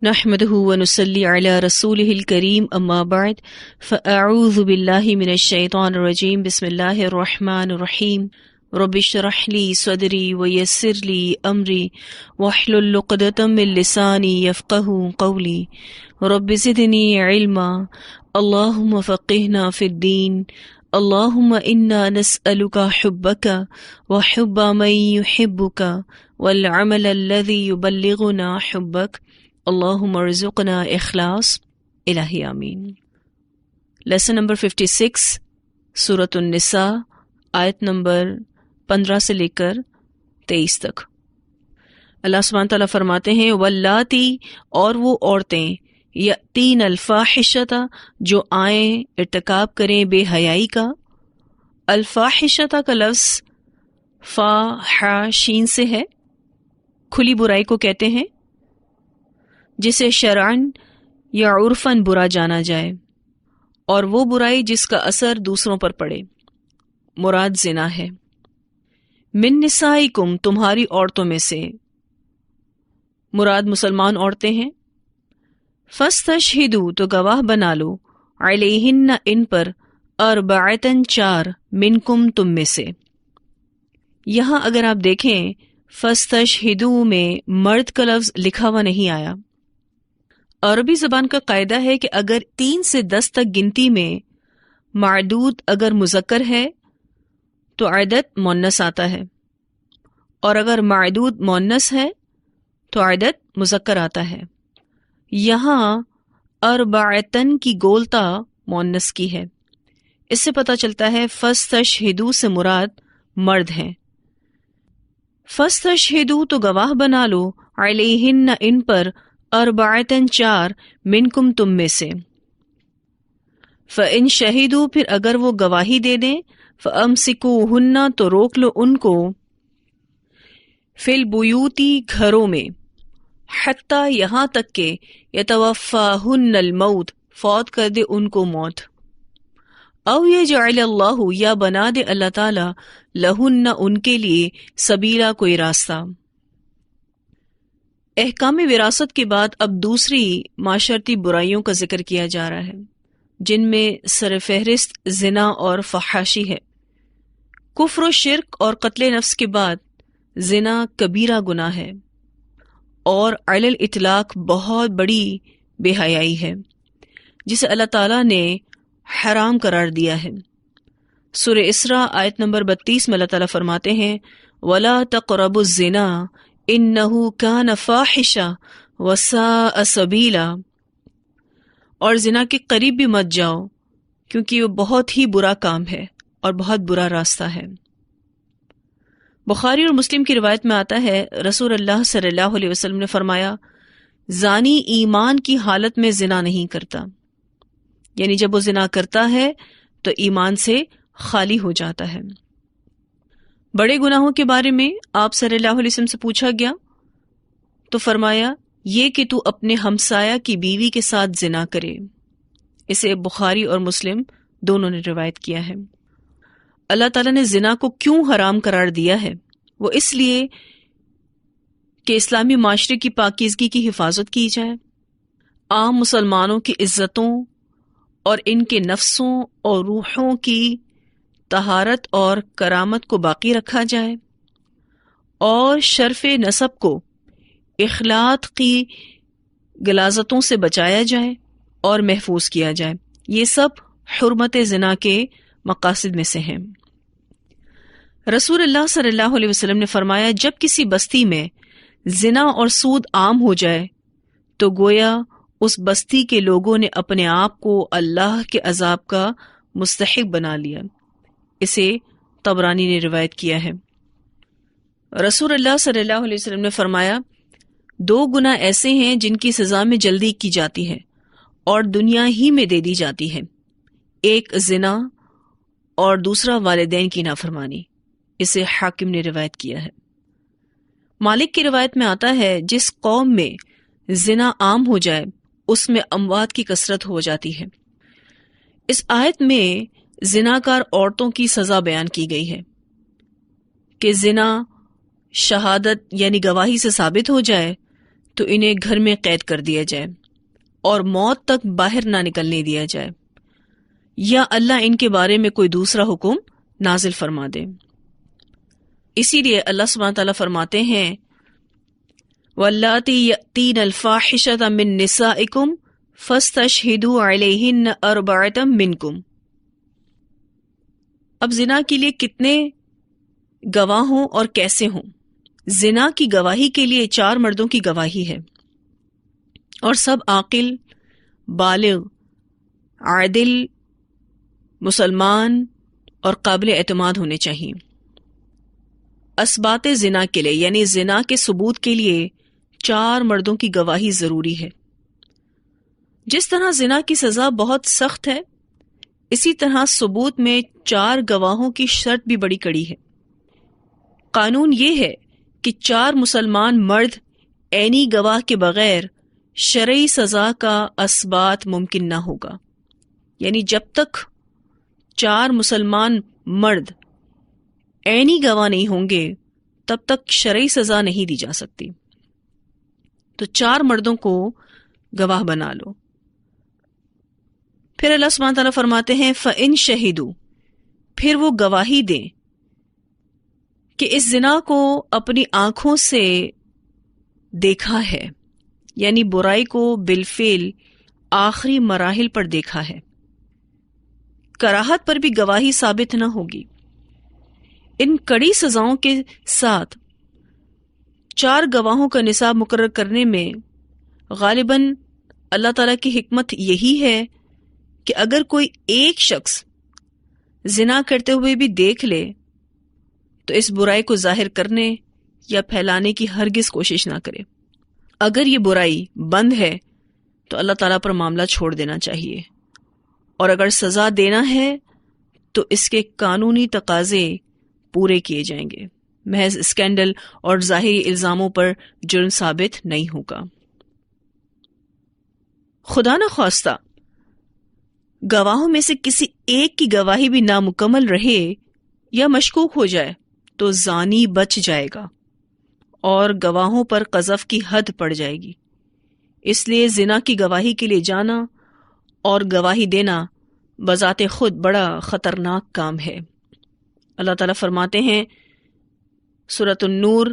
نحمده ونصلي على رسوله الكريم اما بعد فاعوذ بالله من الشيطان الرجيم بسم الله الرحمن الرحيم رب اشرح لي صدري ويسر لي امري واحلل عقدة من لساني يفقهوا قولي رب زدني علما اللهم فقهنا في الدين اللهم انا نسألك حبك وحب من يحبك والعمل الذي يبلغنا حبك اللہم ارزقنا اخلاص الہی آمین۔ لیسن نمبر 56 سورۃ النساء آیت نمبر 15 سے لے کر 23 تک۔ اللہ سبحانہ تعالیٰ فرماتے ہیں واللاتی، اور وہ عورتیں یأتین الفاحشۃ، جو آئیں ارتکاب کریں بے حیائی کا۔ الفاحشۃ کا لفظ فا حا شین سے ہے، کھلی برائی کو کہتے ہیں جسے شرعن یا عرفاً برا جانا جائے، اور وہ برائی جس کا اثر دوسروں پر پڑے، مراد زنا ہے۔ من نسائکم، تمہاری عورتوں میں سے، مراد مسلمان عورتیں ہیں۔ فاستشہدوا، تو گواہ بنا لو، علیہن، ان پر، اربعۃ، 4، منکم، تم میں سے۔ یہاں اگر آپ دیکھیں فاستشہدوا میں مرد کا لفظ لکھا ہوا نہیں آیا۔ عربی زبان کا قاعدہ ہے کہ اگر 3 سے 10 تک گنتی میں معدود اگر مذکر ہے تو عدد مؤنث آتا ہے، اور اگر معدود مؤنث ہے تو عدد مذکر آتا ہے۔ یہاں اربعتن کی گولتا مؤنث کی ہے، اس سے پتہ چلتا ہے فاستشہدوا سے مراد مرد ہیں۔ فاستشہدوا، تو گواہ بنا لو، علیہن، ان پر، اربعتن، 4، منکم، تم میں سے۔ فَإِن شَهِدُوا، پھر اگر وہ گواہی دے دیں، فَأَمْسِكُوهُنَّ، تو روک لو ان کو، فِي الْبُيُوتِ، گھروں میں، حتیٰ، یہاں تک کہ، يَتَوَفَّاهُنَّ الْمَوْتُ، فوت کر دے ان کو موت، او يَجْعَلَ اللَّهُ، یا بنا دے اللہ تعالیٰ، لَهُنَّ، ان کے لیے، سبیلا، کوئی راستہ۔ احکام وراثت کے بعد اب دوسری معاشرتی برائیوں کا ذکر کیا جا رہا ہے، جن میں سر فہرست زنا اور فحاشی ہے۔ کفر و شرک اور قتل نفس کے بعد زنا کبیرہ گناہ ہے، اور علی الاطلاق بہت بڑی بے حیائی ہے، جسے اللہ تعالیٰ نے حرام قرار دیا ہے۔ سورہ اسراء آیت نمبر 32 میں اللہ تعالیٰ فرماتے ہیں وَلَا تَقْرَبُوا الزِّنَا إِنَّهُ كَانَ فَاحِشَةً وَسَاءَ سَبِيلًا، اور زنا کے قریب بھی مت جاؤ، کیونکہ وہ بہت ہی برا کام ہے اور بہت برا راستہ ہے۔ بخاری اور مسلم کی روایت میں آتا ہے رسول اللہ صلی اللہ علیہ وسلم نے فرمایا زانی ایمان کی حالت میں زنا نہیں کرتا، یعنی جب وہ زنا کرتا ہے تو ایمان سے خالی ہو جاتا ہے۔ بڑے گناہوں کے بارے میں آپ صلی اللہ علیہ وسلم سے پوچھا گیا تو فرمایا یہ کہ تو اپنے ہمسایہ کی بیوی کے ساتھ زنا کرے۔ اسے بخاری اور مسلم دونوں نے روایت کیا ہے۔ اللہ تعالیٰ نے زنا کو کیوں حرام قرار دیا ہے؟ وہ اس لیے کہ اسلامی معاشرے کی پاکیزگی کی حفاظت کی جائے، عام مسلمانوں کی عزتوں اور ان کے نفسوں اور روحوں کی طہارت اور کرامت کو باقی رکھا جائے، اور شرف نسب کو اخلاق کی غلاظتوں سے بچایا جائے اور محفوظ کیا جائے۔ یہ سب حرمت زنا کے مقاصد میں سے ہیں۔ رسول اللہ صلی اللہ علیہ وسلم نے فرمایا جب کسی بستی میں زنا اور سود عام ہو جائے تو گویا اس بستی کے لوگوں نے اپنے آپ کو اللہ کے عذاب کا مستحق بنا لیا۔ اسے طبرانی نے روایت کیا ہے۔ رسول اللہ صلی اللہ علیہ وسلم نے فرمایا 2 گناہ ایسے ہیں جن کی سزا میں جلدی کی جاتی ہے اور دنیا ہی میں دے دی جاتی ہے، ایک زنا اور دوسرا والدین کی نافرمانی۔ اسے حاکم نے روایت کیا ہے۔ مالک کی روایت میں آتا ہے جس قوم میں زنا عام ہو جائے اس میں اموات کی کثرت ہو جاتی ہے۔ اس آیت میں زناکار عورتوں کی سزا بیان کی گئی ہے کہ زنا شہادت یعنی گواہی سے ثابت ہو جائے تو انہیں گھر میں قید کر دیا جائے اور موت تک باہر نہ نکلنے دیا جائے، یا اللہ ان کے بارے میں کوئی دوسرا حکم نازل فرما دے۔ اسی لیے اللہ سبحانہ تعالیٰ فرماتے ہیں وَاللَّاتِي يَأْتِينَ الْفَاحِشَةَ مِن نِّسَائِكُمْ فَاسْتَشْهِدُوا عَلَيْهِنَّ أَرْبَعَةً مِّنكُمْ۔ اب زنا کے لیے کتنے گواہ ہوں اور کیسے ہوں؟ زنا کی گواہی کے لیے 4 مردوں کی گواہی ہے، اور سب عاقل، بالغ، عادل، مسلمان اور قابل اعتماد ہونے چاہیے۔ اثبات زنا کے لیے یعنی زنا کے ثبوت کے لیے 4 مردوں کی گواہی ضروری ہے۔ جس طرح زنا کی سزا بہت سخت ہے، اسی طرح ثبوت میں 4 گواہوں کی شرط بھی بڑی کڑی ہے۔ قانون یہ ہے کہ 4 مسلمان مرد عینی گواہ کے بغیر شرعی سزا کا اثبات ممکن نہ ہوگا، یعنی جب تک 4 مسلمان مرد عینی گواہ نہیں ہوں گے تب تک شرعی سزا نہیں دی جا سکتی۔ تو 4 مردوں کو گواہ بنا لو۔ پھر اللہ سبحانہ تعالیٰ فرماتے ہیں فَإِن شَهِدُوا، پھر وہ گواہی دیں کہ اس زنا کو اپنی آنکھوں سے دیکھا ہے، یعنی برائی کو بالفعل آخری مراحل پر دیکھا ہے۔ کراہت پر بھی گواہی ثابت نہ ہوگی۔ ان کڑی سزاؤں کے ساتھ 4 گواہوں کا نصاب مقرر کرنے میں غالباً اللہ تعالیٰ کی حکمت یہی ہے کہ اگر کوئی ایک شخص زنا کرتے ہوئے بھی دیکھ لے تو اس برائی کو ظاہر کرنے یا پھیلانے کی ہرگز کوشش نہ کرے۔ اگر یہ برائی بند ہے تو اللہ تعالیٰ پر معاملہ چھوڑ دینا چاہیے، اور اگر سزا دینا ہے تو اس کے قانونی تقاضے پورے کیے جائیں گے۔ محض اسکینڈل اور ظاہری الزاموں پر جرم ثابت نہیں ہوگا۔ خدا نہ خواستہ گواہوں میں سے کسی ایک کی گواہی بھی نامکمل رہے یا مشکوک ہو جائے تو زانی بچ جائے گا اور گواہوں پر قذف کی حد پڑ جائے گی۔ اس لیے زنا کی گواہی کے لیے جانا اور گواہی دینا بذات خود بڑا خطرناک کام ہے۔ اللہ تعالیٰ فرماتے ہیں سورۃ النور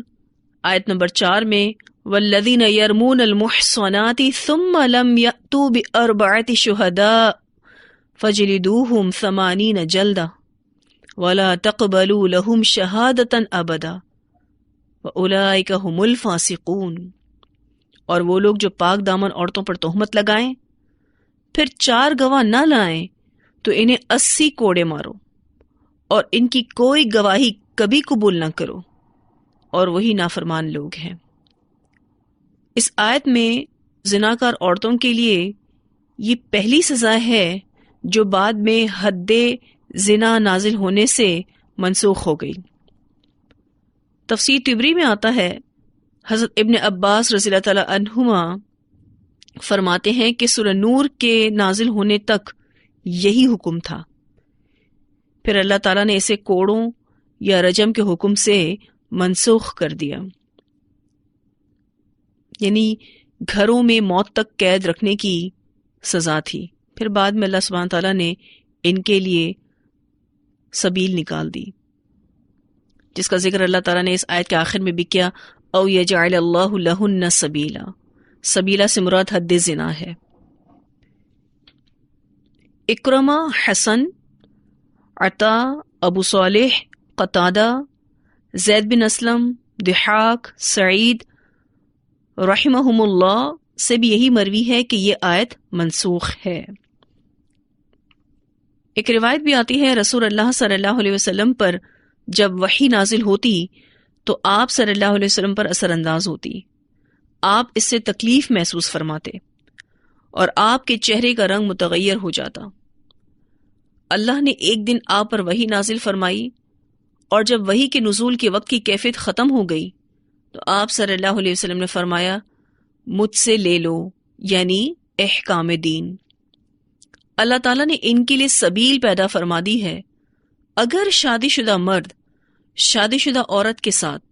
آیت نمبر 4 میں وَالَّذِينَ يَرْمُونَ الْمُحْصَنَاتِ ثُمَّ لَمْ يَأْتُوا بِأَرْبَعَةِ شُهَدَاءَ فَاجْلِدُوهُمْ 80 جَلْدَةً وَلَا تَقْبَلُوا لَهُمْ شَهَادَةً أَبَدًا وَأُولَئِكَ هُمُ الْفَاسِقُونَ۔ اور وہ لوگ جو پاک دامن عورتوں پر تہمت لگائیں پھر 4 گواہ نہ لائیں تو انہیں 80 کوڑے مارو، اور ان کی کوئی گواہی کبھی قبول نہ کرو، اور وہی نافرمان لوگ ہیں۔ اس آیت میں زناکار عورتوں کے لیے یہ پہلی سزا ہے جو بعد میں حد زنا نازل ہونے سے منسوخ ہو گئی۔ تفسیر طبری میں آتا ہے حضرت ابن عباس رضی اللہ تعالی عنہما فرماتے ہیں کہ سورہ نور کے نازل ہونے تک یہی حکم تھا، پھر اللہ تعالیٰ نے اسے کوڑوں یا رجم کے حکم سے منسوخ کر دیا، یعنی گھروں میں موت تک قید رکھنے کی سزا تھی۔ پھر بعد میں اللہ سبحانہ تعالیٰ نے ان کے لیے سبیل نکال دی، جس کا ذکر اللہ تعالیٰ نے اس آیت کے آخر میں بھی کیا او یجعل اللہ لہن سبیلا۔ سبیلا سے مراد حد زنا ہے۔ اکرمہ، حسن، عطا، ابو صالح، قتادہ، زید بن اسلم، ضحاک، سعید رحمہم اللہ سے بھی یہی مروی ہے کہ یہ آیت منسوخ ہے۔ ایک روایت بھی آتی ہے رسول اللہ صلی اللہ علیہ وسلم پر جب وحی نازل ہوتی تو آپ صلی اللہ علیہ وسلم پر اثر انداز ہوتی، آپ اس سے تکلیف محسوس فرماتے اور آپ کے چہرے کا رنگ متغیر ہو جاتا۔ اللہ نے ایک دن آپ پر وحی نازل فرمائی، اور جب وحی کے نزول کے وقت کی کیفیت ختم ہو گئی تو آپ صلی اللہ علیہ وسلم نے فرمایا مجھ سے لے لو، یعنی احکام دین۔ اللہ تعالیٰ نے ان کے لیے سبیل پیدا فرما دی ہے۔ اگر شادی شدہ مرد شادی شدہ عورت کے ساتھ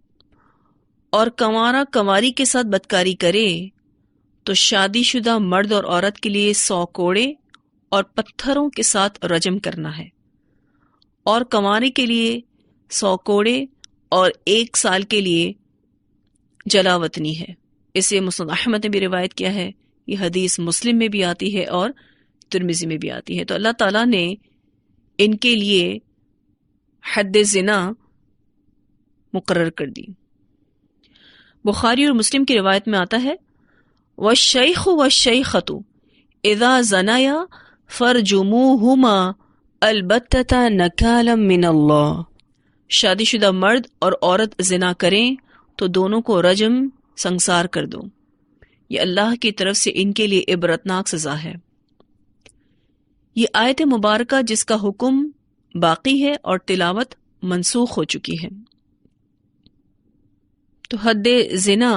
اور کنوارا کنواری کے ساتھ بدکاری کرے تو شادی شدہ مرد اور عورت کے لیے 100 کوڑے اور پتھروں کے ساتھ رجم کرنا ہے، اور کنوارے کے لیے 100 کوڑے اور 1 سال کے لیے جلاوطنی ہے۔ اسے مسند احمد نے بھی روایت کیا ہے، یہ حدیث مسلم میں بھی آتی ہے اور ترمذی میں بھی آتی ہے۔ تو اللہ تعالیٰ نے ان کے لیے حد زنا مقرر کر دی۔ بخاری اور مسلم کی روایت میں آتا ہے والشیخ والشیخۃ اذا زنیا فرجموہما البتۃ نکالا من اللہ، شادی شدہ مرد اور عورت زنا کریں تو دونوں کو رجم سنسار کر دو، یہ اللہ کی طرف سے ان کے لیے عبرتناک سزا ہے۔ یہ آیت مبارکہ جس کا حکم باقی ہے اور تلاوت منسوخ ہو چکی ہے۔ تو حد زنا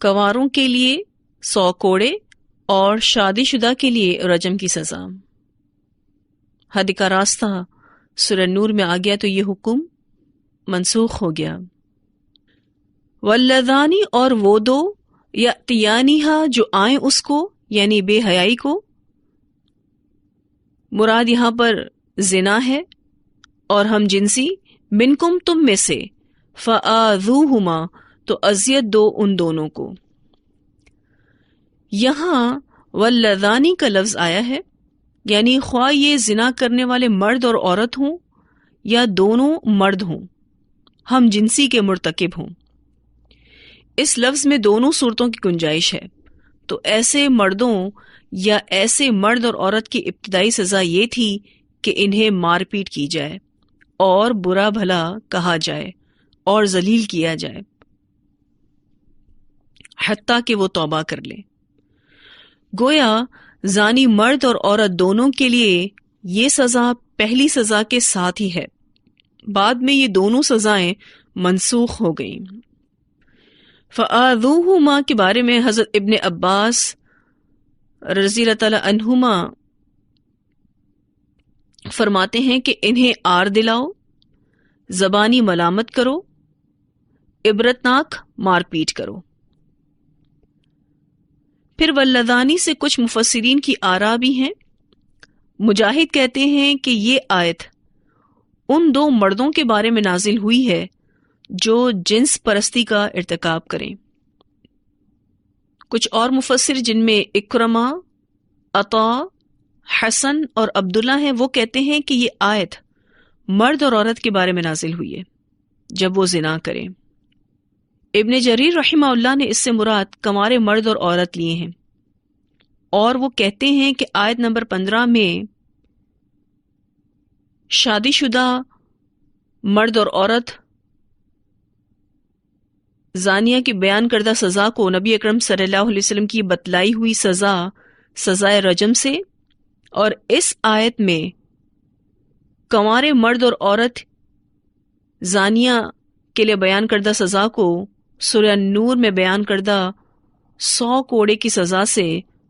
کنواروں کے لیے 100 کوڑے اور شادی شدہ کے لیے رجم کی سزا۔ حد کا راستہ سورہ نور میں آ گیا تو یہ حکم منسوخ ہو گیا۔ واللذانی، اور وہ دو، یأتیانہا، جو آئیں اس کو، یعنی بے حیائی کو، مراد یہاں پر زنا ہے اور ہم جنسی، منکم، تم میں سے، فآذوہما، تو اذیت دو ان دونوں کو۔ یہاں واللذانی کا لفظ آیا ہے، یعنی خواہ یہ زنا کرنے والے مرد اور عورت ہوں یا دونوں مرد ہوں، ہم جنسی کے مرتکب ہوں۔ اس لفظ میں دونوں صورتوں کی گنجائش ہے، تو ایسے مردوں یا ایسے مرد اور عورت کی ابتدائی سزا یہ تھی کہ انہیں مار پیٹ کی جائے اور برا بھلا کہا جائے اور ذلیل کیا جائے حتیٰ کہ وہ توبہ کر لیں۔ گویا زانی مرد اور عورت دونوں کے لیے یہ سزا پہلی سزا کے ساتھ ہی ہے، بعد میں یہ دونوں سزائیں منسوخ ہو گئیں۔ فآذوہما کے بارے میں حضرت ابن عباس رضی اللہ تعالی عنہما فرماتے ہیں کہ انہیں آر دلاؤ، زبانی ملامت کرو، عبرتناک مار پیٹ کرو۔ پھر واللذانی سے کچھ مفسرین کی آراء بھی ہیں۔ مجاہد کہتے ہیں کہ یہ آیت ان دو مردوں کے بارے میں نازل ہوئی ہے جو جنس پرستی کا ارتکاب کریں۔ کچھ اور مفسر جن میں اکرمہ، عطا، حسن اور عبداللہ ہیں، وہ کہتے ہیں کہ یہ آیت مرد اور عورت کے بارے میں نازل ہوئی ہے جب وہ زنا کریں۔ ابن جریر رحمہ اللہ نے اس سے مراد کنوارے مرد اور عورت لیے ہیں، اور وہ کہتے ہیں کہ آیت نمبر 15 میں شادی شدہ مرد اور عورت زانیہ کی بیان کردہ سزا کو نبی اکرم صلی اللہ علیہ وسلم کی بتلائی ہوئی سزائے رجم سے، اور اس آیت میں کنوارے مرد اور عورت زانیہ کے لیے بیان کردہ سزا کو سورہ نور میں بیان کردہ 100 کوڑے کی سزا سے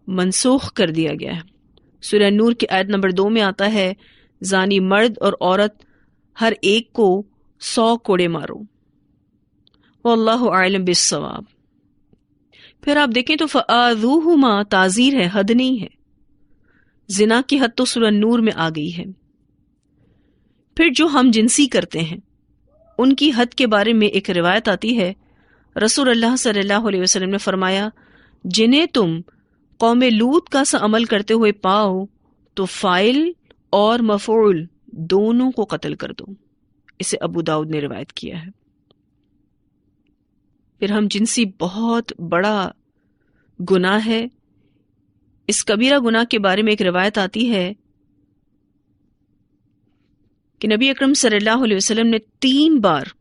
منسوخ کر دیا گیا ہے۔ سورہ نور کی آیت نمبر 2 میں آتا ہے زانی مرد اور عورت ہر ایک کو 100 کوڑے مارو، واللہ اعلم بالصواب۔ پھر آپ دیکھیں تو فآذوہما تعزیر ہے، حد نہیں ہے، زنا کی حد تو سورہ نور میں آ گئی ہے۔ پھر جو ہم جنسی کرتے ہیں ان کی حد کے بارے میں ایک روایت آتی ہے، رسول اللہ صلی اللہ علیہ وسلم نے فرمایا جنہیں تم قوم لوط کا سا عمل کرتے ہوئے پاؤ تو فاعل اور مفعول دونوں کو قتل کر دو۔ اسے ابو داؤد نے روایت کیا ہے۔ پھر ہم جنسی بہت بڑا گناہ ہے۔ اس کبیرہ گناہ کے بارے میں ایک روایت آتی ہے کہ نبی اکرم صلی اللہ علیہ وسلم نے 3 بار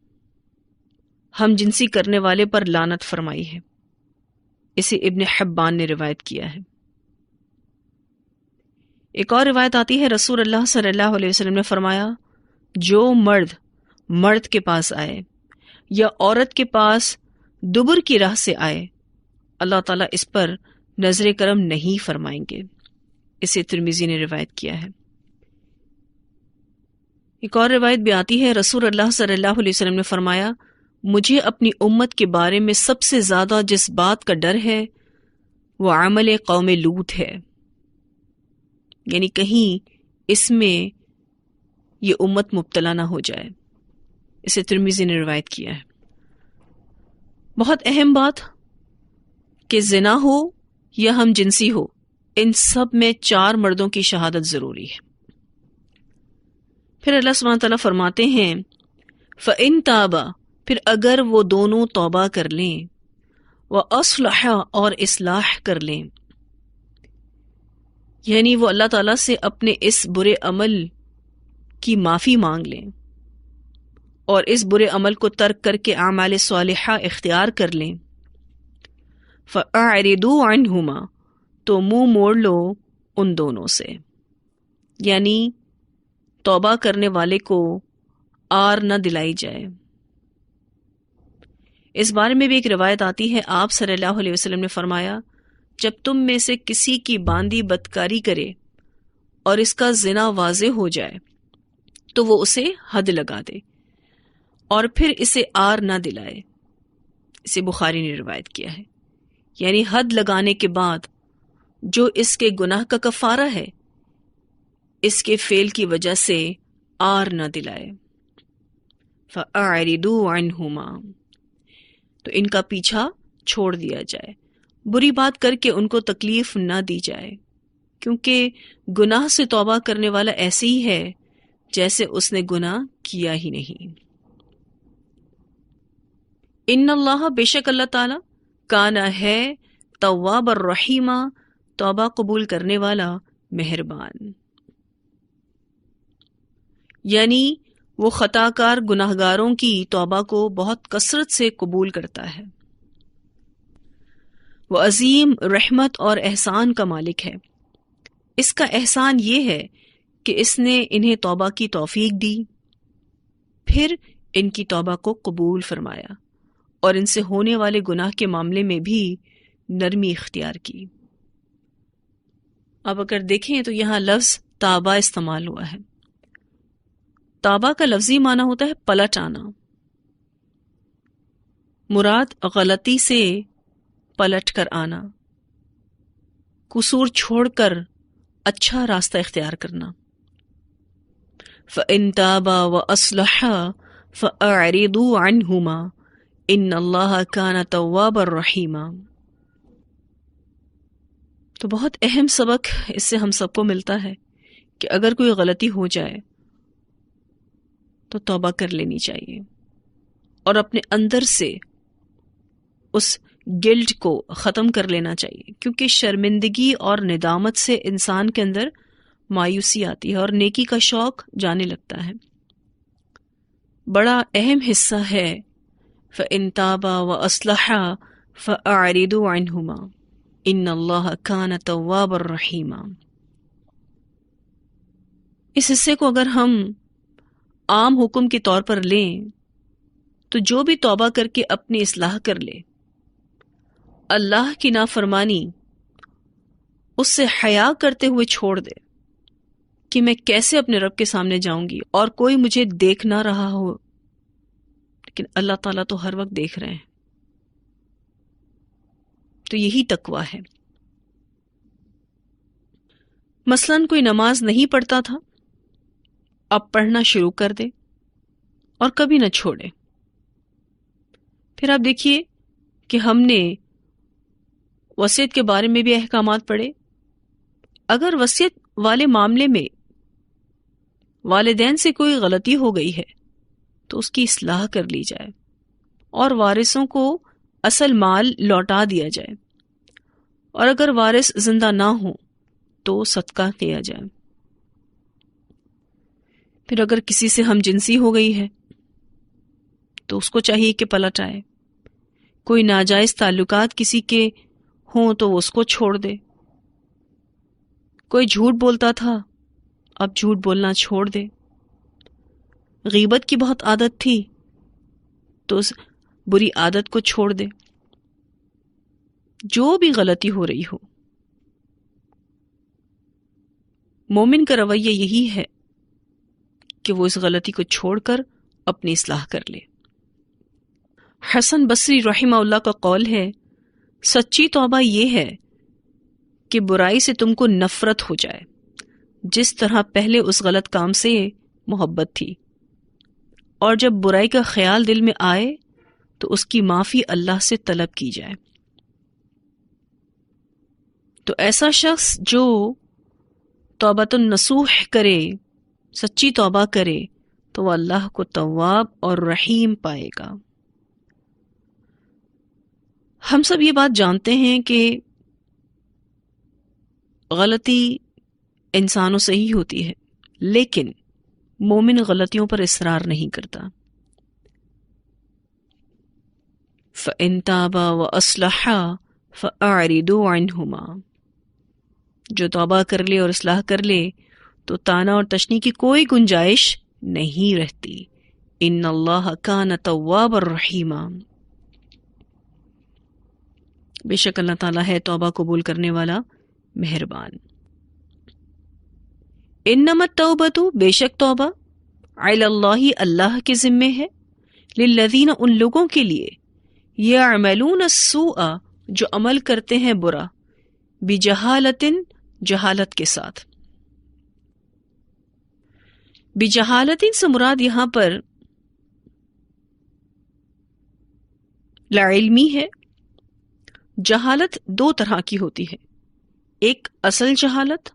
ہم جنسی کرنے والے پر لعنت فرمائی ہے۔ اسے ابن حبان نے روایت کیا ہے۔ ایک اور روایت آتی ہے، رسول اللہ صلی اللہ علیہ وسلم نے فرمایا جو مرد کے پاس آئے یا عورت کے پاس دبر کی راہ سے آئے، اللہ تعالیٰ اس پر نظر کرم نہیں فرمائیں گے۔ اسے ترمذی نے روایت کیا ہے۔ ایک اور روایت بھی آتی ہے، رسول اللہ صلی اللہ علیہ وسلم نے فرمایا مجھے اپنی امت کے بارے میں سب سے زیادہ جس بات کا ڈر ہے وہ عمل قوم لوط ہے، یعنی کہیں اس میں یہ امت مبتلا نہ ہو جائے۔ اسے ترمذی نے روایت کیا ہے۔ بہت اہم بات کہ زنا ہو یا ہم جنسی ہو، ان سب میں 4 مردوں کی شہادت ضروری ہے۔ پھر اللہ سبحانہ تعالیٰ فرماتے ہیں فَإِن تَابَا، پھر اگر وہ دونوں توبہ کر لیں، وَأَصْلَحَا، اور اصلاح کر لیں، یعنی وہ اللہ تعالیٰ سے اپنے اس برے عمل کی معافی مانگ لیں اور اس برے عمل کو ترک کر کے اعمال صالحہ اختیار کر لیں، فَأَعْرِضُوا عَنْهُمَا، تو منہ موڑ لو ان دونوں سے، یعنی توبہ کرنے والے کو آر نہ دلائی جائے۔ اس بارے میں بھی ایک روایت آتی ہے، آپ صلی اللہ علیہ وسلم نے فرمایا جب تم میں سے کسی کی باندی بدکاری کرے اور اس کا زنا واضح ہو جائے تو وہ اسے حد لگا دے اور پھر اسے آر نہ دلائے۔ اسے بخاری نے روایت کیا ہے، یعنی حد لگانے کے بعد جو اس کے گناہ کا کفارہ ہے اس کے فعل کی وجہ سے آر نہ دلائے۔ فَأَعْرِضُوا عَنْهُمَا، تو ان کا پیچھا چھوڑ دیا جائے، بری بات کر کے ان کو تکلیف نہ دی جائے، کیونکہ گناہ سے توبہ کرنے والا ایسے ہی ہے جیسے اس نے گناہ کیا ہی نہیں۔ ان اللہ، بے شک اللہ تعالی، کانا ہے تواب الرحیمہ، توبہ قبول کرنے والا، مہربان، یعنی وہ خطا کار گناہ گاروں کی توبہ کو بہت کثرت سے قبول کرتا ہے۔ وہ عظیم رحمت اور احسان کا مالک ہے۔ اس کا احسان یہ ہے کہ اس نے انہیں توبہ کی توفیق دی، پھر ان کی توبہ کو قبول فرمایا اور ان سے ہونے والے گناہ کے معاملے میں بھی نرمی اختیار کی۔ اب اگر دیکھیں تو یہاں لفظ تابہ استعمال ہوا ہے۔ تابہ کا لفظی معنی ہوتا ہے پلٹ آنا، مراد غلطی سے پلٹ کر آنا، قصور چھوڑ کر اچھا راستہ اختیار کرنا۔ فَإِن تَابَا وَأَصْلَحَا فَأَعْرِضُوا عَنْهُمَا إِنَّ اللَّهَ كَانَ تَوَّابًا رَحِيمًا۔ تو بہت اہم سبق اس سے ہم سب کو ملتا ہے کہ اگر کوئی غلطی ہو جائے تو توبہ کر لینی چاہیے اور اپنے اندر سے اس گلٹ کو ختم کر لینا چاہیے، کیونکہ شرمندگی اور ندامت سے انسان کے اندر مایوسی آتی ہے اور نیکی کا شوق جانے لگتا ہے۔ بڑا اہم حصہ ہے فَإِن تَابَا وَأَصْلَحَا فَأَعْرِضُوا عَنْهُمَا إِنَّ اللَّهَ كَانَ تَوَّابًا رَحِيمًا۔ اس حصے کو اگر ہم عام حکم کے طور پر لیں تو جو بھی توبہ کر کے اپنی اصلاح کر لے، اللہ کی نافرمانی اس سے حیا کرتے ہوئے چھوڑ دے کہ میں کیسے اپنے رب کے سامنے جاؤں گی اور کوئی مجھے دیکھ نہ رہا ہو، لیکن اللہ تعالیٰ تو ہر وقت دیکھ رہے ہیں، تو یہی تقویٰ ہے۔ مثلاً کوئی نماز نہیں پڑھتا تھا، اب پڑھنا شروع کر دے اور کبھی نہ چھوڑے۔ پھر آپ دیکھیے کہ ہم نے وصیت کے بارے میں بھی احکامات پڑھے۔ اگر وصیت والے معاملے میں والدین سے کوئی غلطی ہو گئی ہے تو اس کی اصلاح کر لی جائے اور وارثوں کو اصل مال لوٹا دیا جائے، اور اگر وارث زندہ نہ ہو تو صدقہ کیا جائے۔ پھر اگر کسی سے ہم جنسی ہو گئی ہے تو اس کو چاہیے کہ پلٹ آئے، کوئی ناجائز تعلقات کسی کے ہوں تو وہ اس کو چھوڑ دے، کوئی جھوٹ بولتا تھا اب جھوٹ بولنا چھوڑ دے، غیبت کی بہت عادت تھی تو اس بری عادت کو چھوڑ دے۔ جو بھی غلطی ہو رہی ہو، مومن کا رویہ یہی ہے کہ وہ اس غلطی کو چھوڑ کر اپنی اصلاح کر لے۔ حسن بصری رحمہ اللہ کا قول ہے، سچی توبہ یہ ہے کہ برائی سے تم کو نفرت ہو جائے جس طرح پہلے اس غلط کام سے محبت تھی، اور جب برائی کا خیال دل میں آئے تو اس کی معافی اللہ سے طلب کی جائے۔ تو ایسا شخص جو توبۃ النصوح کرے، سچی توبہ کرے، تو وہ اللہ کو تواب اور رحیم پائے گا۔ ہم سب یہ بات جانتے ہیں کہ غلطی انسانوں سے ہی ہوتی ہے، لیکن مومن غلطیوں پر اصرار نہیں کرتا۔ فَإِن تَابَا وَأَصْلَحَا فَأَعْرِضُوا عَنْهُمَا، جو توبہ کر لے اور اصلاح کر لے تو طعنہ اور تشنیع کی کوئی گنجائش نہیں رہتی۔ ان اللہ کان توابا رحیما، بے شک اللہ تعالیٰ ہے توبہ قبول کرنے والا، مہربان۔ انما التوبۃ، بے شک توبہ، علی اللہ، اللہ کے ذمے ہے، للذین، ان لوگوں کے لیے، یعملون السوء، جو عمل کرتے ہیں برا، بجہالۃ، جہالت کے ساتھ۔ بجہالت سے مراد یہاں پر لاعلمی ہے۔ جہالت دو طرح کی ہوتی ہے، ایک اصل جہالت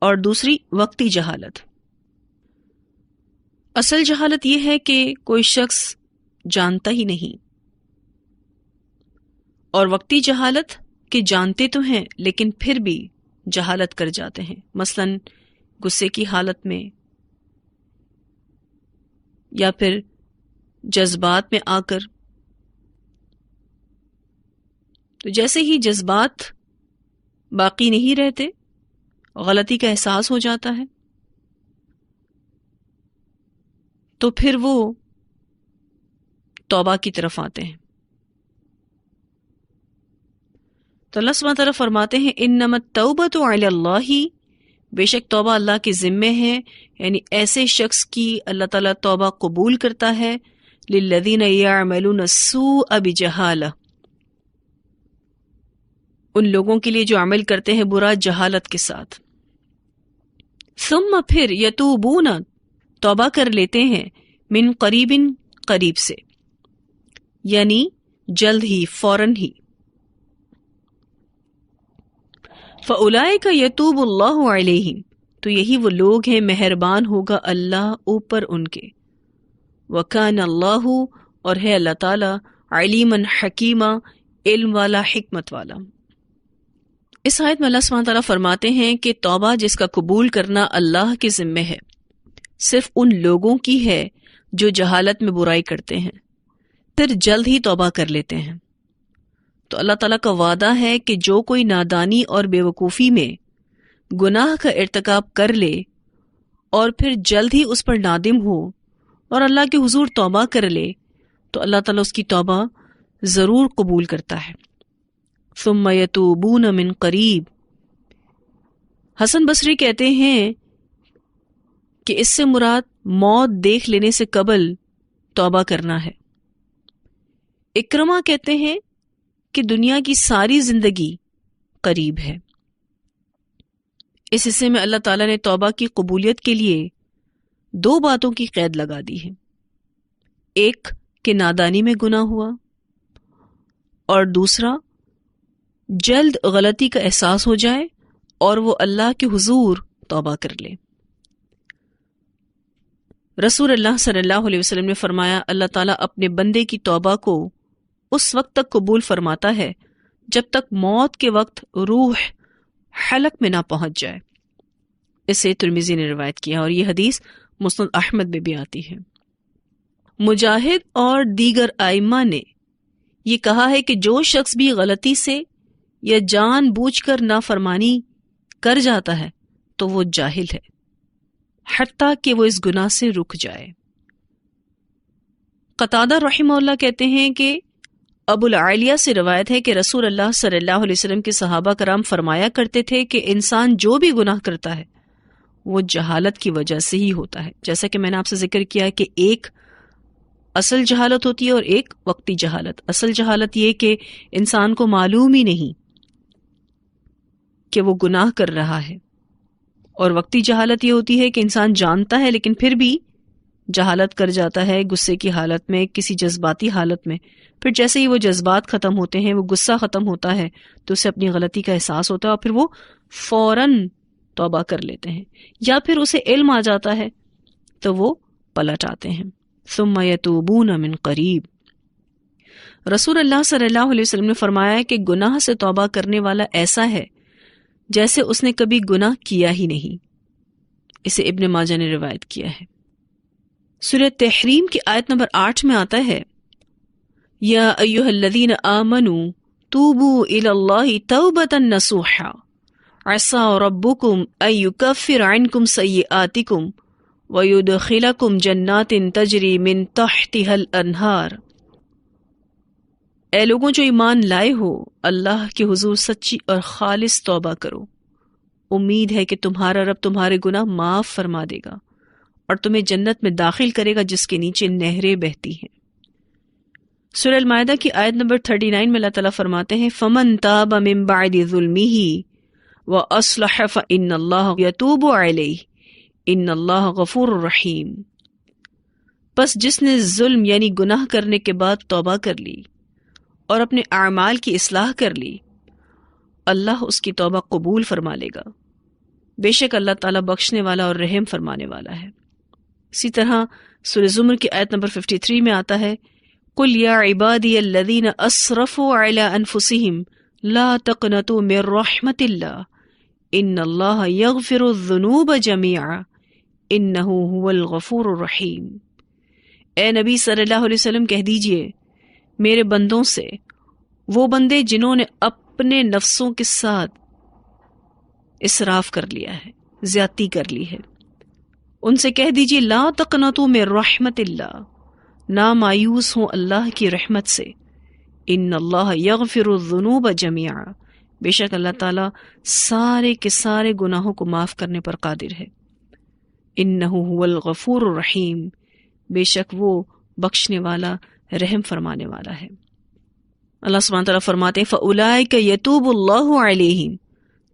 اور دوسری وقتی جہالت۔ اصل جہالت یہ ہے کہ کوئی شخص جانتا ہی نہیں، اور وقتی جہالت کہ جانتے تو ہیں لیکن پھر بھی جہالت کر جاتے ہیں، مثلا غصے کی حالت میں یا پھر جذبات میں آ کر۔ تو جیسے ہی جذبات باقی نہیں رہتے، غلطی کا احساس ہو جاتا ہے، تو پھر وہ توبہ کی طرف آتے ہیں۔ تو اللہ سبحانہ تعالیٰ فرماتے ہیں انما التوبۃ علی اللہ، بے شک توبہ اللہ کے ذمے ہے، یعنی ایسے شخص کی اللہ تعالیٰ توبہ قبول کرتا ہے، للذین یعملون السوء بجہالہ، ان لوگوں کے لیے جو عمل کرتے ہیں برا جہالت کے ساتھ، ثم پھر یتوبون، توبہ کر لیتے ہیں، من قریب، قریب سے، یعنی جلد ہی، فوراً ہی، فَأُولَئِكَ يَتُوبُ اللَّهُ عَلَيْهِمْ، تو یہی وہ لوگ ہیں مہربان ہوگا اللہ اوپر ان کے، وَكَانَ اللَّهُ، اور ہے اللہ تعالی، عَلِيمًا حَكِيمًا، علم والا، حکمت والا۔ اس آیت میں اللہ سبحانہ تعالیٰ فرماتے ہیں کہ توبہ جس کا قبول کرنا اللہ کے ذمے ہے، صرف ان لوگوں کی ہے جو جہالت میں برائی کرتے ہیں، پھر جلد ہی توبہ کر لیتے ہیں۔ تو اللہ تعالیٰ کا وعدہ ہے کہ جو کوئی نادانی اور بے وقوفی میں گناہ کا ارتکاب کر لے اور پھر جلد ہی اس پر نادم ہو اور اللہ کے حضور توبہ کر لے، تو اللہ تعالیٰ اس کی توبہ ضرور قبول کرتا ہے۔ ثم یتوبون من قریب، حسن بصری کہتے ہیں کہ اس سے مراد موت دیکھ لینے سے قبل توبہ کرنا ہے۔ اکرمہ کہتے ہیں کہ دنیا کی ساری زندگی قریب ہے۔ اس حصے میں اللہ تعالیٰ نے توبہ کی قبولیت کے لیے دو باتوں کی قید لگا دی ہے، ایک کہ نادانی میں گناہ ہوا، اور دوسرا جلد غلطی کا احساس ہو جائے اور وہ اللہ کے حضور توبہ کر لے۔ رسول اللہ صلی اللہ علیہ وسلم نے فرمایا، اللہ تعالیٰ اپنے بندے کی توبہ کو اس وقت تک قبول فرماتا ہے جب تک موت کے وقت روح حلق میں نہ پہنچ جائے۔ اسے ترمذی نے روایت کیا اور یہ حدیث مسند احمد میں بھی آتی ہے۔ مجاہد اور دیگر ائمہ نے یہ کہا ہے کہ جو شخص بھی غلطی سے یا جان بوجھ کر نافرمانی کر جاتا ہے تو وہ جاہل ہے، حتیٰ کہ وہ اس گناہ سے رک جائے۔ قتادہ رحمہ اللہ کہتے ہیں کہ ابو العالیہ سے روایت ہے کہ رسول اللہ صلی اللہ علیہ وسلم کے صحابہ کرام فرمایا کرتے تھے کہ انسان جو بھی گناہ کرتا ہے وہ جہالت کی وجہ سے ہی ہوتا ہے۔ جیسا کہ میں نے آپ سے ذکر کیا کہ ایک اصل جہالت ہوتی ہے اور ایک وقتی جہالت۔ اصل جہالت یہ کہ انسان کو معلوم ہی نہیں کہ وہ گناہ کر رہا ہے، اور وقتی جہالت یہ ہوتی ہے کہ انسان جانتا ہے لیکن پھر بھی جہالت کر جاتا ہے، غصے کی حالت میں، کسی جذباتی حالت میں۔ پھر جیسے ہی وہ جذبات ختم ہوتے ہیں، وہ غصہ ختم ہوتا ہے، تو اسے اپنی غلطی کا احساس ہوتا ہے اور پھر وہ فوراً توبہ کر لیتے ہیں، یا پھر اسے علم آ جاتا ہے تو وہ پلٹ آتے ہیں۔ ثم یتوبون من قریب۔ رسول اللہ صلی اللہ علیہ وسلم نے فرمایا کہ گناہ سے توبہ کرنے والا ایسا ہے جیسے اس نے کبھی گناہ کیا ہی نہیں۔ اسے ابن ماجہ نے روایت کیا ہے۔ سورہ تحریم کی آیت نمبر 8 میں آتا ہے، یا ایھا الذین آمنوا توبوا الی اللہ توبۃ نصوحا عسى ربکم ان یکفر عنکم سیئاتکم وَيُدْخِلَكُمْ جَنَّاتٍ تَجْرِي مِن تَحْتِهَا الْأَنْهَارُ۔ اے لوگوں جو ایمان لائے ہو، اللہ کے حضور سچی اور خالص توبہ کرو، امید ہے کہ تمہارا رب تمہارے گناہ معاف فرما دے گا اور تمہیں جنت میں داخل کرے گا جس کے نیچے نہریں بہتی ہیں۔ سورہ المائدہ کی آیت نمبر 39 میں اللہ تعالیٰ فرماتے ہیں، فَمَن تَابَ مِن بَعْدِ ظُلْمِهِ وَأَصْلَحَ فَإِنَّ اللَّهَ يَتُوبُ عَلَيْهِ ان اللہ غفور رحیم۔ پس جس نے ظلم یعنی گناہ کرنے کے بعد توبہ کر لی اور اپنے اعمال کی اصلاح کر لی، اللہ اس کی توبہ قبول فرما لے گا، بے شک اللہ تعالیٰ بخشنے والا اور رحم فرمانے والا ہے۔ اسی طرح سورہ زمر کی آیت نمبر 53 میں آتا ہے، قل یا عبادی الذین اسرفوا علی انفسہم لا تقنطوا من رحمت اللہ ان اللہ یغفر الذنوب جميعا انہ هو الغفور الرحیم۔ اے نبی صلی اللہ علیہ وسلم کہہ دیجئے میرے بندوں سے، وہ بندے جنہوں نے اپنے نفسوں کے ساتھ اسراف کر لیا ہے، زیادتی کر لی ہے، ان سے کہہ دیجئے لا تقنطوا من رحمت اللہ، نہ مایوس ہوں اللہ کی رحمت سے، ان اللہ یغفر الذنوب جميعا، بے شک اللہ تعالیٰ سارے کے سارے گناہوں کو معاف کرنے پر قادر ہے، انہ هو الغفور الرحیم، بے شک وہ بخشنے والا رحم فرمانے والا ہے۔ اللہ سبحانہ تعالیٰ فرماتے ہیں فَأُولَٰئِکَ یَتُوبُ اللَّهُ عَلَیہم،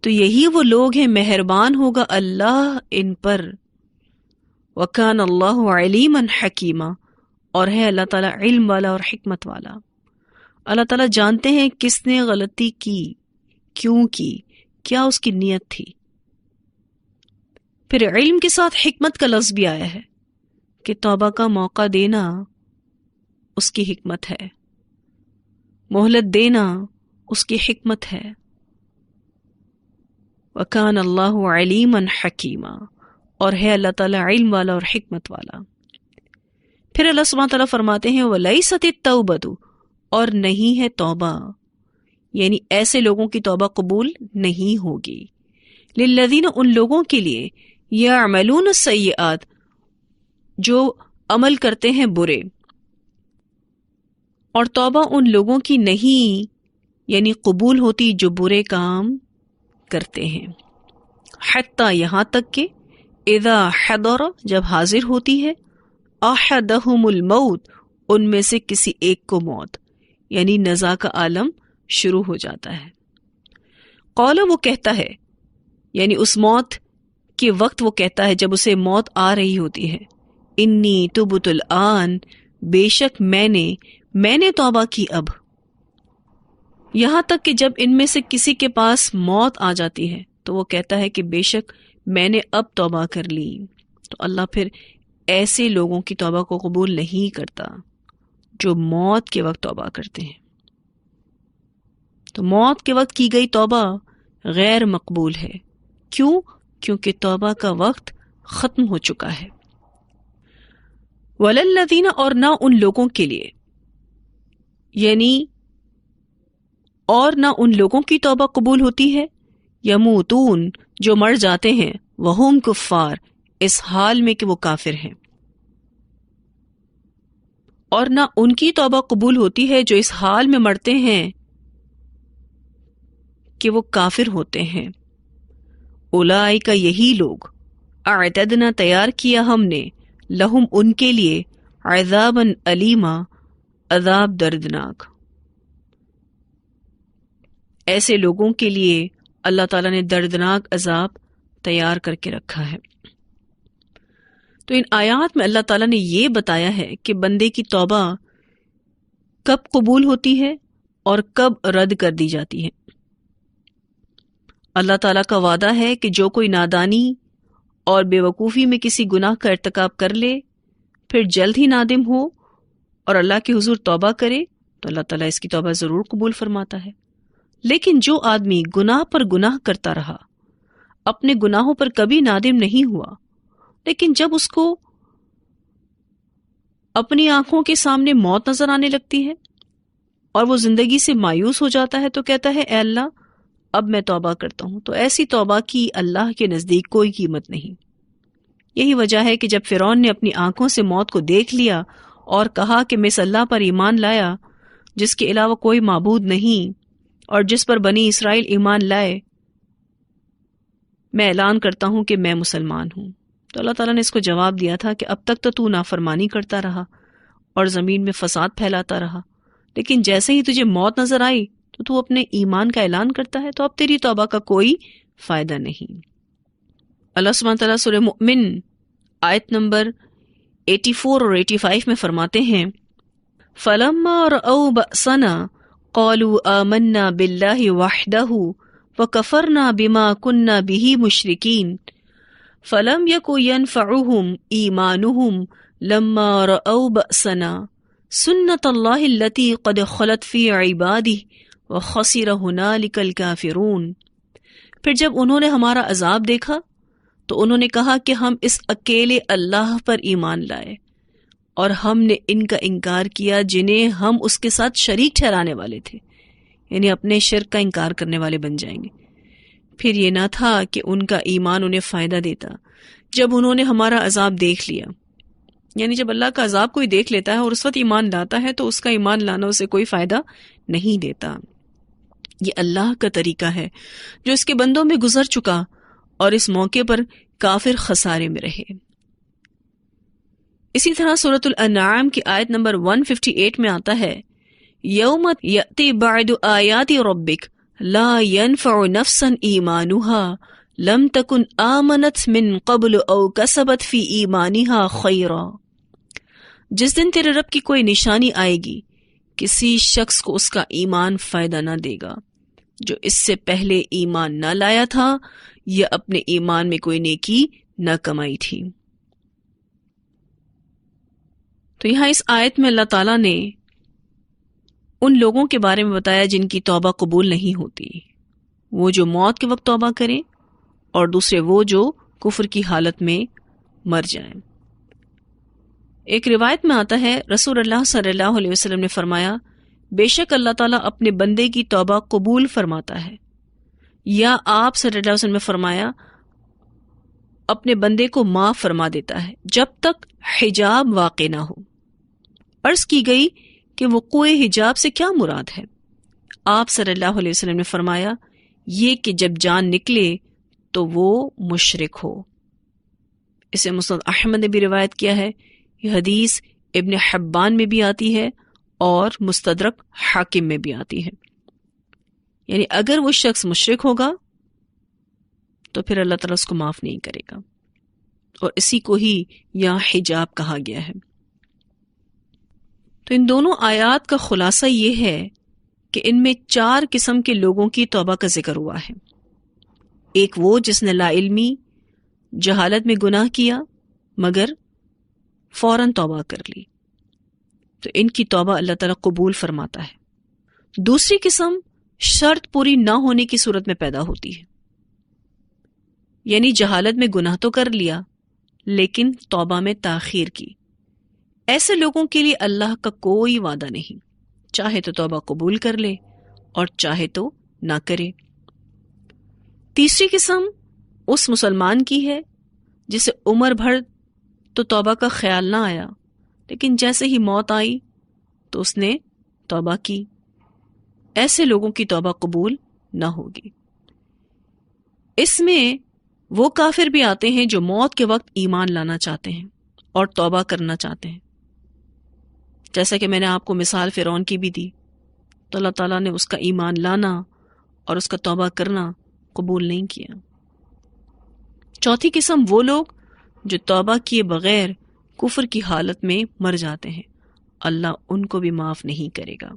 تو یہی وہ لوگ ہیں مہربان ہوگا اللہ ان پر، وَكَانَ اللَّهُ عَلِيمًا حَكِيمًا، اور ہے اللہ تعالیٰ علم والا اور حکمت والا۔ اللہ تعالیٰ جانتے ہیں کس نے غلطی کی، کیوں کی، کیا اس کی نیت تھی۔ پھر علم کے ساتھ حکمت کا لفظ بھی آیا ہے کہ توبہ کا موقع دینا اس کی حکمت ہے، مہلت دینا اس کی حکمت ہے۔ وَكَانَ اللَّهُ عَلِيمًا حَكِيمًا، اور ہے اللہ تعالیٰ علم والا اور حکمت والا۔ پھر اللہ سبحانہ تعالیٰ فرماتے ہیں وَلَيْسَتِ التَّوْبَةُ، اور نہیں ہے توبہ، یعنی ایسے لوگوں کی توبہ قبول نہیں ہوگی، للذین، ان لوگوں کے لیے، یعملون السیئات، جو عمل کرتے ہیں برے، اور توبہ ان لوگوں کی نہیں یعنی قبول ہوتی جو برے کام کرتے ہیں، حتی یہاں تک کہ اذا حضر، جب حاضر ہوتی ہے، احدہم الموت، ان میں سے کسی ایک کو موت، یعنی نزا کا عالم شروع ہو جاتا ہے۔ قال، وہ کہتا ہے، یعنی اس موت کے وقت وہ کہتا ہے جب اسے موت آ رہی ہوتی ہے، انی تبت الآن، بے شک میں نے توبہ کی اب۔ یہاں تک کہ جب ان میں سے کسی کے پاس موت آ جاتی ہے تو وہ کہتا ہے کہ بے شک میں نے اب توبہ کر لی۔ تو اللہ پھر ایسے لوگوں کی توبہ کو قبول نہیں کرتا جو موت کے وقت توبہ کرتے ہیں۔ تو موت کے وقت کی گئی توبہ غیر مقبول ہے، کیوں؟ کیونکہ توبہ کا وقت ختم ہو چکا ہے۔ وَلَلَّذِينَ، اور نہ ان لوگوں کے لیے، یعنی اور نہ ان لوگوں کی توبہ قبول ہوتی ہے، یموتون، جو مر جاتے ہیں، وہم کفار، اس حال میں کہ وہ کافر ہیں، اور نہ ان کی توبہ قبول ہوتی ہے جو اس حال میں مرتے ہیں کہ وہ کافر ہوتے ہیں۔ اولئک، یہی لوگ، اعتدنا، تیار کیا ہم نے، لہم، ان کے لیے، عذابا علیما، عذاب دردناک۔ ایسے لوگوں کے لیے اللہ تعالیٰ نے دردناک عذاب تیار کر کے رکھا ہے۔ تو ان آیات میں اللہ تعالیٰ نے یہ بتایا ہے کہ بندے کی توبہ کب قبول ہوتی ہے اور کب رد کر دی جاتی ہے۔ اللہ تعالیٰ کا وعدہ ہے کہ جو کوئی نادانی اور بے وقوفی میں کسی گناہ کا ارتکاب کر لے، پھر جلد ہی نادم ہو اور اللہ کے حضور توبہ کرے تو اللہ تعالیٰ اس کی توبہ ضرور قبول فرماتا ہے۔ لیکن جو آدمی گناہ پر گناہ کرتا رہا، اپنے گناہوں پر کبھی نادم نہیں ہوا، لیکن جب اس کو اپنی آنکھوں کے سامنے موت نظر آنے لگتی ہے اور وہ زندگی سے مایوس ہو جاتا ہے تو کہتا ہے اے اللہ اب میں توبہ کرتا ہوں، تو ایسی توبہ کی اللہ کے نزدیک کوئی قیمت نہیں۔ یہی وجہ ہے کہ جب فرعون نے اپنی آنکھوں سے موت کو دیکھ لیا اور کہا کہ میں اس اللہ پر ایمان لایا جس کے علاوہ کوئی معبود نہیں اور جس پر بنی اسرائیل ایمان لائے، میں اعلان کرتا ہوں کہ میں مسلمان ہوں، تو اللہ تعالیٰ نے اس کو جواب دیا تھا کہ اب تک تو نافرمانی کرتا رہا اور زمین میں فساد پھیلاتا رہا، لیکن جیسے ہی تجھے موت نظر آئی تو اپنے ایمان کا اعلان کرتا ہے، تو اب تیری توبہ کا کوئی فائدہ نہیں۔ اللہ سبحانہ تعالیٰ سورہ مؤمن آیت نمبر 84 اور 85 میں فرماتے ہیں فَلَمَّا رَأَوْا بَأْسَنَا قَالُوا آمَنَّا بِاللَّهِ وَحْدَهُ وَكَفَرْنَا بِمَا كُنَّا بِهِ مُشْرِكِينَ فَلَمْ يَكُ يَنْفَعُهُمْ إِيمَانُهُمْ لَمَّا رَأَوْا بَأْسَنَا سُنَّةَ اللَّهِ الَّتِي قَدْ خَلَتْ فِي عِبَادِهِ وَخَسِرَ هُنَالِكَ الْكَافِرُونَ۔ پھر جب انہوں نے ہمارا عذاب دیکھا تو انہوں نے کہا کہ ہم اس اکیلے اللہ پر ایمان لائے اور ہم نے ان کا انکار کیا جنہیں ہم اس کے ساتھ شریک ٹھہرانے والے تھے، یعنی اپنے شرک کا انکار کرنے والے بن جائیں گے۔ پھر یہ نہ تھا کہ ان کا ایمان انہیں فائدہ دیتا جب انہوں نے ہمارا عذاب دیکھ لیا، یعنی جب اللہ کا عذاب کوئی دیکھ لیتا ہے اور اس وقت ایمان لاتا ہے تو اس کا ایمان لانا اسے کوئی فائدہ نہیں دیتا۔ یہ اللہ کا طریقہ ہے جو اس کے بندوں میں گزر چکا اور اس موقع پر کافر خسارے میں رہے۔ اسی طرح سورۃ الانعام کی آیت نمبر 158 میں آتا ہے یوم یأتی بعد آیات ربک لا ينفع نفسا ایمانها لم تکن آمنت من قبل او کسبت فی ایمانها خیرا۔ جس دن تیرے رب کی کوئی نشانی آئے گی کسی شخص کو اس کا ایمان فائدہ نہ دے گا جو اس سے پہلے ایمان نہ لایا تھا یا اپنے ایمان میں کوئی نیکی نہ کمائی تھی۔ تو یہاں اس آیت میں اللہ تعالیٰ نے ان لوگوں کے بارے میں بتایا جن کی توبہ قبول نہیں ہوتی، وہ جو موت کے وقت توبہ کریں اور دوسرے وہ جو کفر کی حالت میں مر جائیں۔ ایک روایت میں آتا ہے رسول اللہ صلی اللہ علیہ وسلم نے فرمایا بے شک اللہ تعالیٰ اپنے بندے کی توبہ قبول فرماتا ہے، یا آپ صلی اللہ علیہ وسلم نے فرمایا اپنے بندے کو معاف فرما دیتا ہے جب تک حجاب واقع نہ ہو۔ عرض کی گئی کہ وقوع حجاب سے کیا مراد ہے؟ آپ صلی اللہ علیہ وسلم نے فرمایا یہ کہ جب جان نکلے تو وہ مشرک ہو۔ اسے مسند احمد نے بھی روایت کیا ہے، یہ حدیث ابن حبان میں بھی آتی ہے اور مستدرک حاکم میں بھی آتی ہے۔ یعنی اگر وہ شخص مشرک ہوگا تو پھر اللہ تعالیٰ اس کو معاف نہیں کرے گا، اور اسی کو ہی یہاں حجاب کہا گیا ہے۔ تو ان دونوں آیات کا خلاصہ یہ ہے کہ ان میں 4 قسم کے لوگوں کی توبہ کا ذکر ہوا ہے۔ ایک وہ جس نے لا علمی جہالت میں گناہ کیا مگر فوراً توبہ کر لی، تو ان کی توبہ اللہ تعالیٰ قبول فرماتا ہے۔ دوسری قسم شرط پوری نہ ہونے کی صورت میں پیدا ہوتی ہے، یعنی جہالت میں گناہ تو کر لیا لیکن توبہ میں تاخیر کی۔ ایسے لوگوں کے لیے اللہ کا کوئی وعدہ نہیں، چاہے تو توبہ قبول کر لے اور چاہے تو نہ کرے۔ تیسری قسم اس مسلمان کی ہے جسے عمر بھر تو توبہ کا خیال نہ آیا، لیکن جیسے ہی موت آئی تو اس نے توبہ کی۔ ایسے لوگوں کی توبہ قبول نہ ہوگی۔ اس میں وہ کافر بھی آتے ہیں جو موت کے وقت ایمان لانا چاہتے ہیں اور توبہ کرنا چاہتے ہیں، جیسا کہ میں نے آپ کو مثال فرعون کی بھی دی، تو اللہ تعالیٰ نے اس کا ایمان لانا اور اس کا توبہ کرنا قبول نہیں کیا۔ چوتھی قسم وہ لوگ جو توبہ کیے بغیر کفر کی حالت میں مر جاتے ہیں، اللہ ان کو بھی معاف نہیں کرے گا۔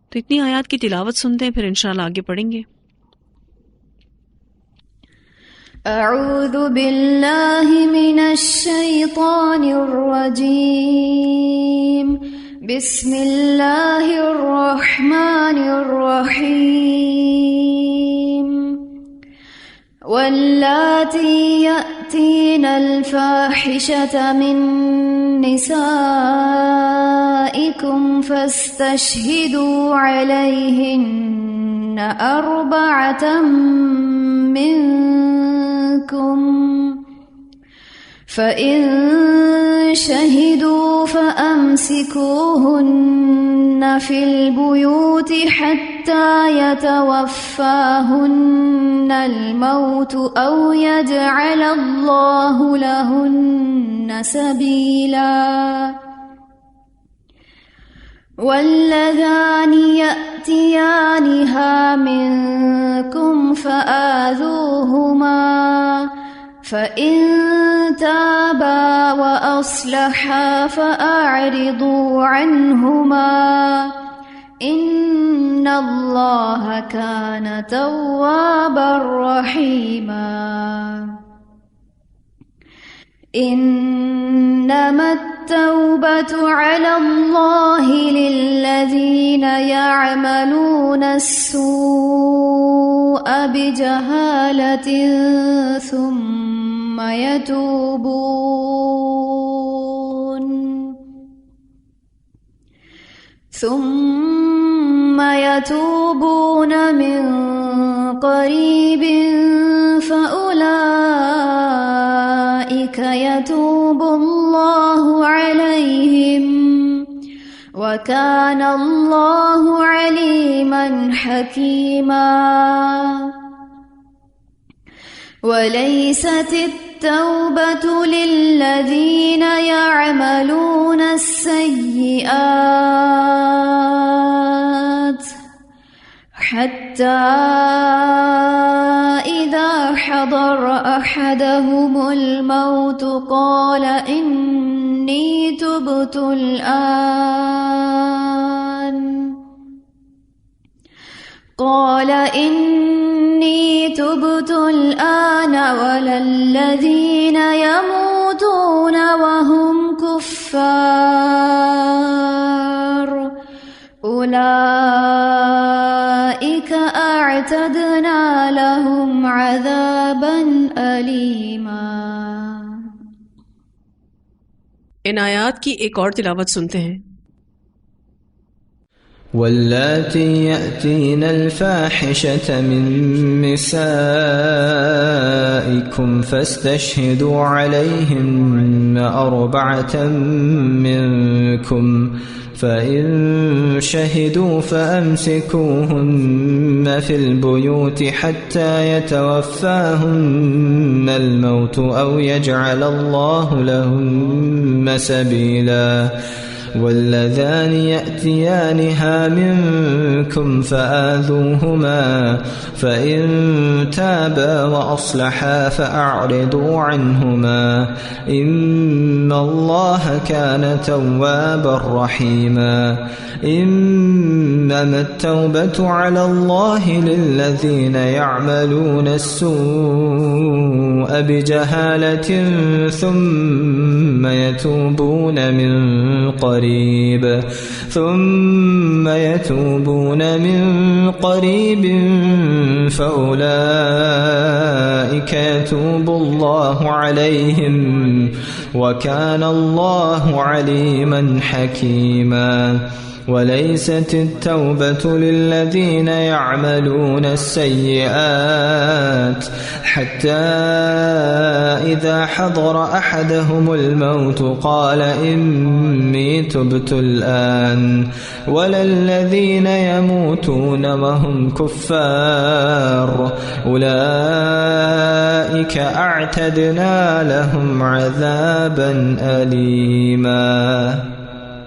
تو اتنی آیات کی تلاوت سنتے ہیں، پھر انشاءاللہ آگے پڑھیں گے۔ اعوذ باللہ من الشیطان الرجیم، بسم اللہ الرحمن الرحیم، واللاتی یأتین الفاحشة من نسائکم فاستشہدوا علیہن أربعة منکم فإن شهدوا فأمسكوهن في البيوت حتى يتوفاهن الموت أو يجعل الله لهن سبيلا، واللذان يأتيانها منكم فآذوهما فإن تابا وأصلحا فأعرضوا عنهما إن الله كان توابا رحيما۔ إنما التوبة على الله للذين يعملون السوء بجهالة ثم يتوبون من قريب فأولئك يتوب الله عليهم وكان الله عليما حكيما۔ وليست التوبة للذين يعملون السيئات حتى إذا حضر أحدهم الموت قال إني تبت الآن ولا الذين يموتون وهم كفار أولئك أعتدنا لهم عذابا أليما۔ ان آیات کی ایک اور تلاوت سنتے ہیں۔ واللاتی یأتین الفاحشة من نسائکم فاستشہدوا علیہن أربعة منکم فإن شهدوا فأمسكوهن في البيوت حتى يتوفاهن الموت أو يجعل الله لهن سبيلا، واللذان يأتيانها منكم فآذوهما فإن تابا وأصلحا فأعرضوا عنهما إن الله كان توابا رحيما۔ إنما التوبة على الله للذين يعملون السوء بجهالة ثم يتوبون من قريب فأولئك يتوب الله عليهم وكان الله عليما حكيما۔ وليست التوبة للذين يعملون السيئات حتى إذا حضر أحدهم الموت قال إني تبت الآن ولا الذين يموتون وهم كفار أولئك أعتدنا لهم عذابا أليما.